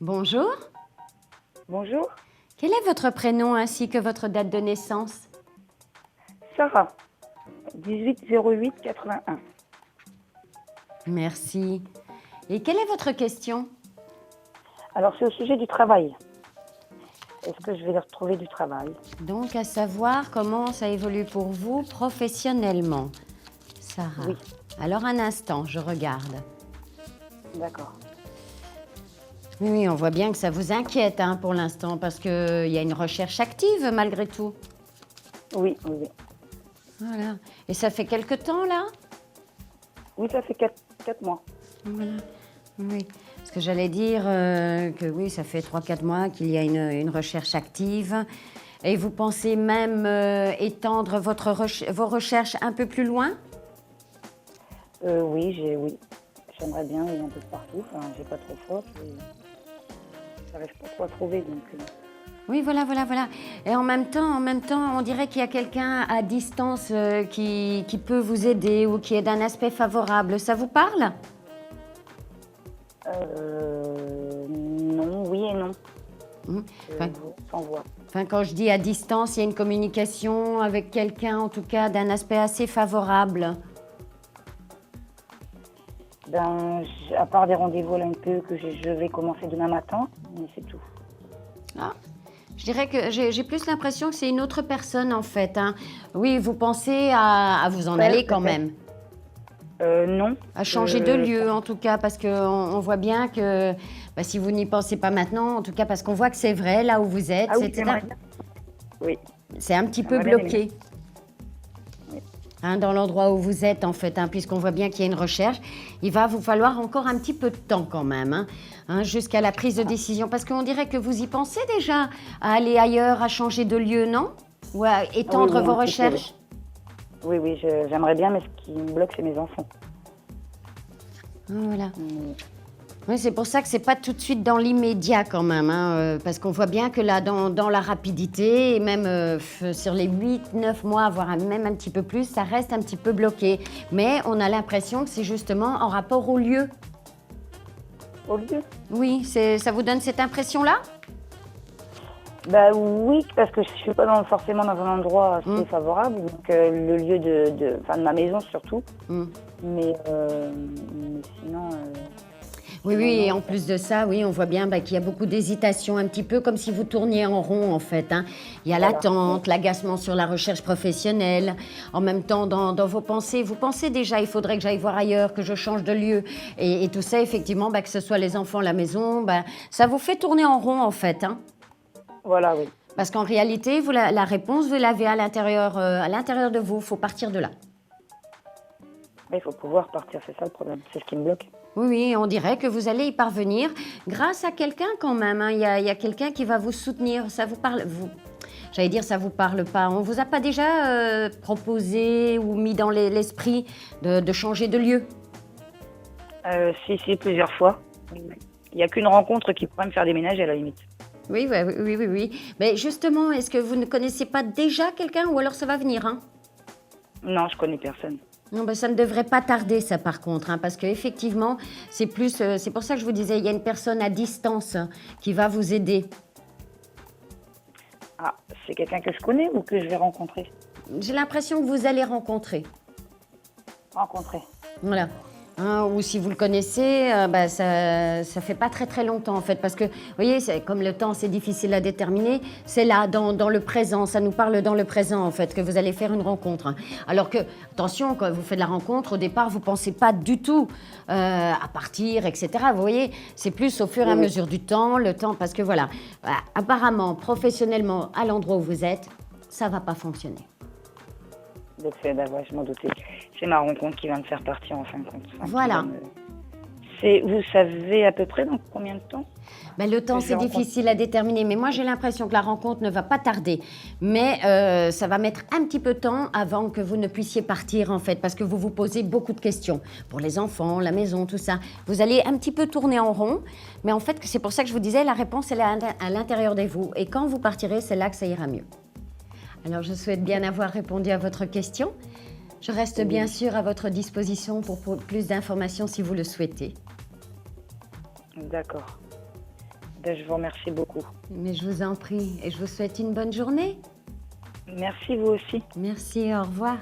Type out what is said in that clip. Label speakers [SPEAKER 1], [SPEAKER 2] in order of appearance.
[SPEAKER 1] Bonjour,
[SPEAKER 2] Bonjour,
[SPEAKER 1] quel est votre prénom ainsi que votre date de naissance?
[SPEAKER 2] Sarah, 18 08 81.
[SPEAKER 1] Merci. Et quelle est votre question?
[SPEAKER 2] Alors, c'est au sujet du travail. Est-ce que je vais retrouver du travail?
[SPEAKER 1] Donc, à savoir comment ça évolue pour vous professionnellement, Sarah.
[SPEAKER 2] Oui,
[SPEAKER 1] Alors, un instant, je regarde.
[SPEAKER 2] d'accord.
[SPEAKER 1] Oui, oui, on voit bien que ça vous inquiète hein, pour l'instant parce qu'il y a une recherche active malgré tout.
[SPEAKER 2] Oui, oui, oui.
[SPEAKER 1] Voilà. Et ça fait quelque temps là?
[SPEAKER 2] Oui, ça fait 4 mois.
[SPEAKER 1] Voilà. Oui. Parce que j'allais dire que oui, ça fait 3 4 mois qu'il y a une recherche active. Et vous pensez même étendre vos recherches un peu plus loin?
[SPEAKER 2] Oui. J'aimerais bien, oui, un peu de partout. Enfin, j'ai pas trop faute. J'arrive pas trop à trouver, donc...
[SPEAKER 1] Oui, voilà, voilà, voilà. Et en même temps, on dirait qu'il y a quelqu'un à distance qui peut vous aider ou qui est d'un aspect favorable. Ça vous parle?
[SPEAKER 2] Non, oui et non.
[SPEAKER 1] Mhm. Enfin,
[SPEAKER 2] Sans voix.
[SPEAKER 1] enfin, quand je dis à distance, il y a une communication avec quelqu'un, en tout cas, d'un aspect assez favorable.
[SPEAKER 2] Ben, à part des rendez-vous là un peu que je vais commencer demain matin, mais c'est tout.
[SPEAKER 1] Ah, je dirais que j'ai plus l'impression que c'est une autre personne, en fait, hein. Oui, vous pensez à vous en
[SPEAKER 2] Frère,
[SPEAKER 1] aller quand
[SPEAKER 2] peut-être.
[SPEAKER 1] même.
[SPEAKER 2] Non.
[SPEAKER 1] À changer de lieu, en tout cas, parce qu'on voit bien que bah, si vous n'y pensez pas maintenant, en tout cas, parce qu'on voit que c'est vrai, là où vous êtes,
[SPEAKER 2] Ah oui,
[SPEAKER 1] etc.,
[SPEAKER 2] j'aimerais bien. Oui,
[SPEAKER 1] c'est un petit peu
[SPEAKER 2] j'aimerais bien aimer.
[SPEAKER 1] bloqué
[SPEAKER 2] Oui.
[SPEAKER 1] hein, dans l'endroit où vous êtes, en fait, hein, puisqu'on voit bien qu'il y a une recherche. Il va vous falloir encore un petit peu de temps quand même, hein, jusqu'à la prise de décision, parce qu'on dirait que vous y pensez déjà à aller ailleurs, à changer de lieu, non? Ou à
[SPEAKER 2] Ah oui,
[SPEAKER 1] étendre
[SPEAKER 2] oui,
[SPEAKER 1] vos
[SPEAKER 2] un petit peu, oui.
[SPEAKER 1] recherches?
[SPEAKER 2] Oui, j'aimerais bien, mais ce qui me bloque, c'est mes enfants.
[SPEAKER 1] Voilà.
[SPEAKER 2] Mm.
[SPEAKER 1] Oui, c'est pour ça que c'est pas tout de suite dans l'immédiat quand même, hein, parce qu'on voit bien que là, dans la rapidité, et même sur les 8 9 mois, voire même un petit peu plus, ça reste un petit peu bloqué. Mais on a l'impression que c'est justement en rapport au lieu.
[SPEAKER 2] Au lieu?
[SPEAKER 1] Oui, ça vous donne cette impression-là?
[SPEAKER 2] Bah oui, parce que je suis pas forcément dans un endroit
[SPEAKER 1] Mm.
[SPEAKER 2] assez favorable, donc le lieu enfin, de ma maison surtout.
[SPEAKER 1] Mm.
[SPEAKER 2] Mais sinon,
[SPEAKER 1] Oui, oui, et
[SPEAKER 2] non.
[SPEAKER 1] en plus de ça, oui, on voit bien bah, qu'il y a beaucoup d'hésitation, un petit peu comme si vous tourniez en rond, en fait, hein. Il y a
[SPEAKER 2] Voilà.
[SPEAKER 1] l'attente, l'agacement sur la recherche professionnelle. En même temps, dans vos pensées, vous pensez déjà, il faudrait que j'aille voir ailleurs, que je change de lieu. Et tout ça, effectivement, bah, que ce soit les enfants, la maison, bah, ça vous fait tourner en rond, en fait, hein.
[SPEAKER 2] Voilà, oui.
[SPEAKER 1] Parce qu'en réalité, vous, la réponse, vous l'avez à l'intérieur de vous. Il faut partir de là.
[SPEAKER 2] Mais il faut pouvoir partir, c'est ça le problème. C'est ce qui me bloque.
[SPEAKER 1] Oui, oui, on dirait que vous allez y parvenir grâce à quelqu'un quand même, hein. Il y a quelqu'un qui va vous soutenir. Ça vous parle, j'allais dire, ça vous parle pas. On vous a pas déjà proposé ou mis dans l'esprit de changer de lieu?
[SPEAKER 2] Si, plusieurs fois. Oui, oui. Il n'y a qu'une rencontre qui pourrait me faire déménager à la limite.
[SPEAKER 1] Oui, oui, oui, oui, oui, oui. Mais justement, est-ce que vous ne connaissez pas déjà quelqu'un ou alors ça va venir, hein?
[SPEAKER 2] Non, je connais personne.
[SPEAKER 1] Non, ben, ça ne devrait pas tarder, ça, par contre, hein, parce qu'effectivement, c'est plus, c'est pour ça que je vous disais, il y a une personne à distance qui va vous aider.
[SPEAKER 2] Ah, c'est quelqu'un que je connais ou que je vais rencontrer?
[SPEAKER 1] J'ai l'impression que vous allez rencontrer.
[SPEAKER 2] Rencontrer.
[SPEAKER 1] Voilà. Hein, ou si vous le connaissez, bah, ça fait pas très très longtemps en fait, parce que vous voyez, comme le temps c'est difficile à déterminer, c'est là, dans le présent, ça nous parle dans le présent en fait, que vous allez faire une rencontre, hein. Alors que, attention, quand vous faites la rencontre, au départ, vous pensez pas du tout à partir, etc. Vous voyez, c'est plus au fur et à
[SPEAKER 2] Oui, oui.
[SPEAKER 1] mesure du temps, le temps, parce que voilà, apparemment, professionnellement, à l'endroit où vous êtes, ça va pas fonctionner.
[SPEAKER 2] Donc bah ouais, je m'en doutais. C'est ma rencontre qui va me faire partir en fin de compte. Enfin,
[SPEAKER 1] Voilà.
[SPEAKER 2] Vous savez à peu près dans combien de temps?
[SPEAKER 1] Ben, le temps,
[SPEAKER 2] Que je
[SPEAKER 1] c'est
[SPEAKER 2] vais rencontrer.
[SPEAKER 1] difficile à déterminer, mais moi, j'ai l'impression que la rencontre ne va pas tarder. Mais ça va mettre un petit peu de temps avant que vous ne puissiez partir, en fait, parce que vous vous posez beaucoup de questions. Pour les enfants, la maison, tout ça. Vous allez un petit peu tourner en rond, mais en fait, c'est pour ça que je vous disais, la réponse, elle est à l'intérieur de vous. Et quand vous partirez, c'est là que ça ira mieux. Alors, je souhaite bien avoir répondu à votre question. Je reste bien sûr à votre disposition pour plus d'informations si vous le souhaitez.
[SPEAKER 2] D'accord. Ben, je vous remercie beaucoup.
[SPEAKER 1] Mais je vous en prie et je vous souhaite une bonne journée.
[SPEAKER 2] Merci, vous aussi.
[SPEAKER 1] Merci, au revoir.